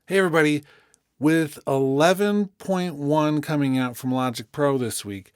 Hey everybody, with 11.1 coming out from Logic Pro this week,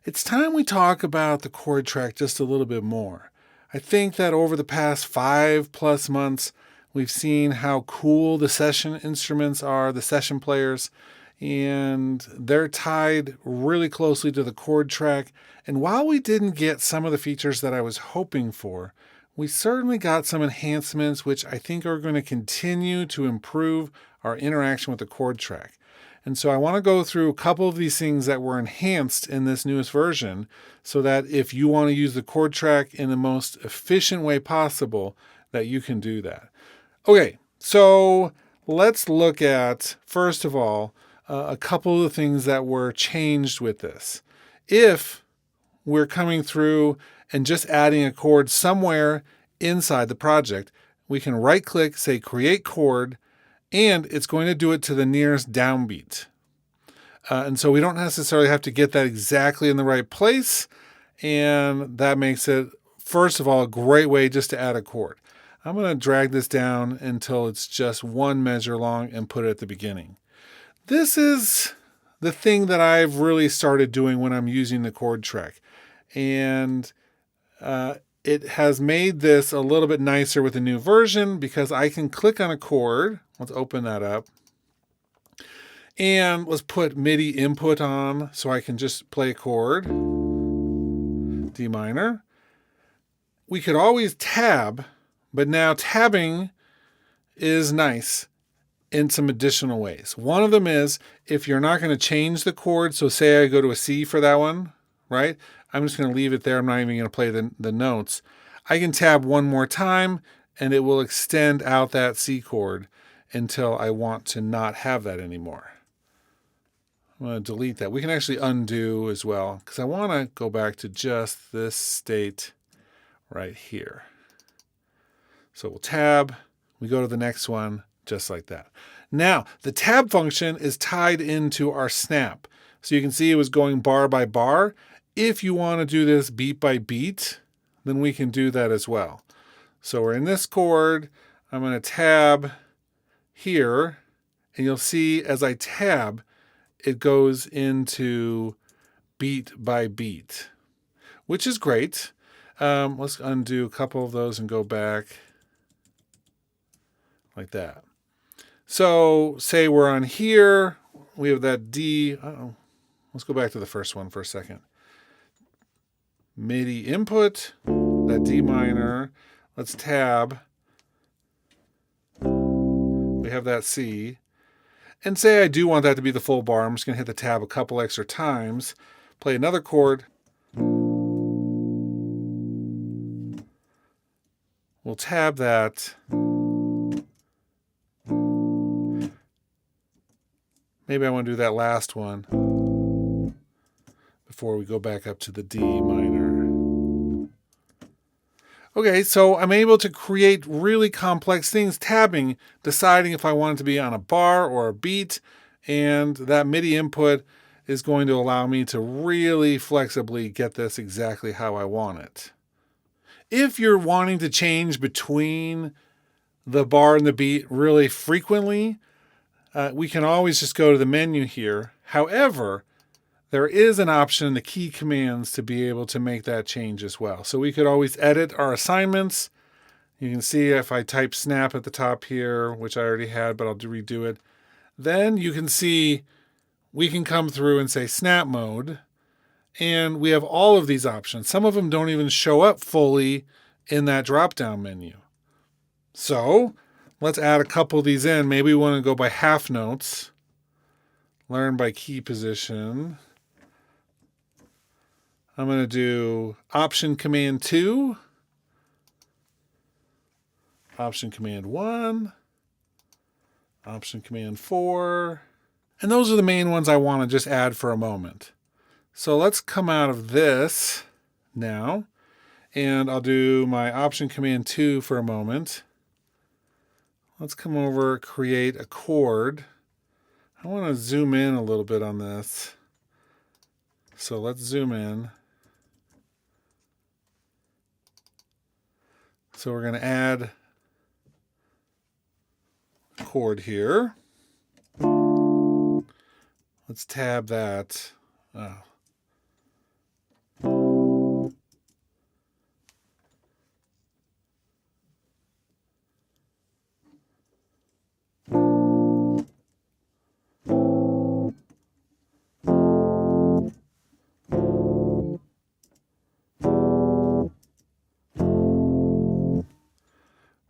it's time we talk about the chord track just a little bit more. I think that over the past 5+ months, we've seen how cool the session instruments are, the session players, and they're tied really closely to the chord track. And while we didn't get some of the features that I was hoping for, we certainly got some enhancements which I think are going to continue to improve our interaction with the chord track. And so I want to go through a couple of these things that were enhanced in this newest version so that if you want to use the chord track in the most efficient way possible, that you can do that. Okay, so let's look at, first of all, a couple of the things that were changed with this. If we're coming through and just adding a chord somewhere inside the project, we can right click, say create chord, and it's going to do it to the nearest downbeat. And so we don't necessarily have to get that exactly in the right place. And that makes it, first of all, a great way just to add a chord. I'm going to drag this down until it's just one measure long and put it at the beginning. This is the thing that I've really started doing when I'm using the chord track. And it has made this a little bit nicer with the new version because I can click on a chord. Let's open that up. And let's put MIDI input on so I can just play a chord, D minor. We could always tab, but now tabbing is nice in some additional ways. One of them is if you're not going to change the chord, so say I go to a C for that one, right? I'm just going to leave it there. I'm not even going to play the notes. I can tab one more time and it will extend out that C chord until I want to not have that anymore. I'm going to delete that. We can actually undo as well because I want to go back to just this state right here. So we'll tab, we go to the next one, just like that. Now, the tab function is tied into our snap. So you can see it was going bar by bar. If you want to do this beat by beat, then we can do that as well. So we're in this chord. I'm going to tab here, and you'll see as I tab, it goes into beat by beat, which is great. Let's undo a couple of those and go back like that. So say we're on here, we have that D. Let's go back to the first one for a second. MIDI input, that D minor. Let's tab. We have that C. And say I do want that to be the full bar. I'm just going to hit the tab a couple extra times. Play another chord. We'll tab that. Maybe I want to do that last one before we go back up to the D minor. Okay, so I'm able to create really complex things, tabbing, deciding if I want it to be on a bar or a beat, and that MIDI input is going to allow me to really flexibly get this exactly how I want it. If you're wanting to change between the bar and the beat really frequently, we can always just go to the menu here. However, there is an option in the key commands to be able to make that change as well. So we could always edit our assignments. You can see if I type snap at the top here, which I already had, but I'll redo it. Then you can see we can come through and say snap mode. And we have all of these options. Some of them don't even show up fully in that drop-down menu. So let's add a couple of these in. Maybe we want to go by half notes. Learn by key position. I'm going to do Option Command 2, Option Command 1, Option Command 4, and those are the main ones I want to just add for a moment. So let's come out of this now, and I'll do my Option Command 2 for a moment. Let's come over, create a chord. I want to zoom in a little bit on this. So let's zoom in. So we're going to add a chord here. Let's tab that. Oh.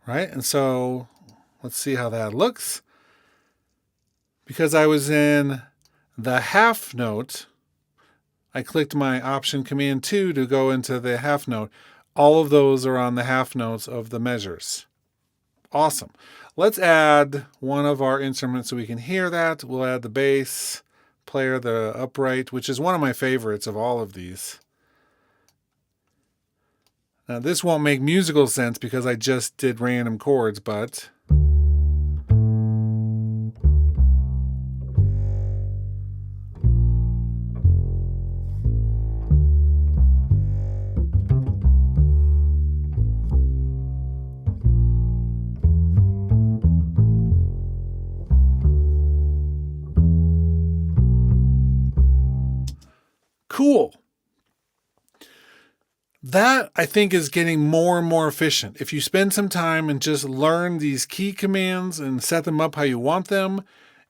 Right, and so let's see how that looks. Because I was in the half note, I clicked my Option Command 2 to go into the half note. All of those are on the half notes of the measures. Awesome. Let's add one of our instruments so we can hear that. We'll add the bass player, the upright, which is one of my favorites of all of these. Now, this won't make musical sense because I just did random chords, but cool. That, I think, is getting more and more efficient. If you spend some time and just learn these key commands and set them up how you want them,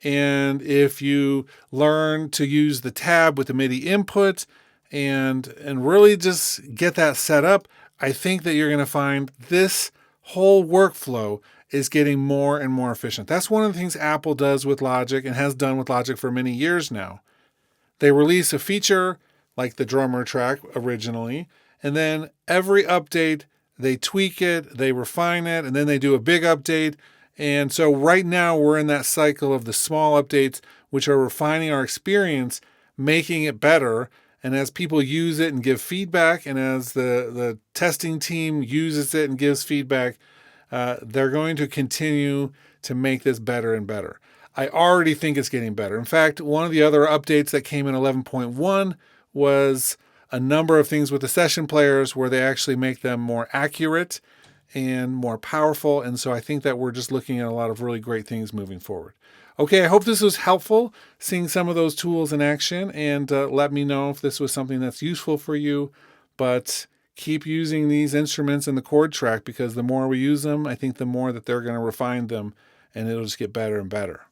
and if you learn to use the tab with the MIDI input and really just get that set up, I think that you're going to find this whole workflow is getting more and more efficient. That's one of the things Apple does with Logic and has done with Logic for many years now. They release a feature like the drummer track originally, and then every update, they tweak it, they refine it, and then they do a big update. And so right now we're in that cycle of the small updates, which are refining our experience, making it better. And as people use it and give feedback, and as the testing team uses it and gives feedback, they're going to continue to make this better and better. I already think it's getting better. In fact, one of the other updates that came in 11.1 was a number of things with the session players where they actually make them more accurate and more powerful. And so I think that we're just looking at a lot of really great things moving forward. Okay, I hope this was helpful, seeing some of those tools in action, and let me know if this was something that's useful for you. But keep using these instruments in the chord track, because the more we use them, I think the more that they're going to refine them, and it'll just get better and better.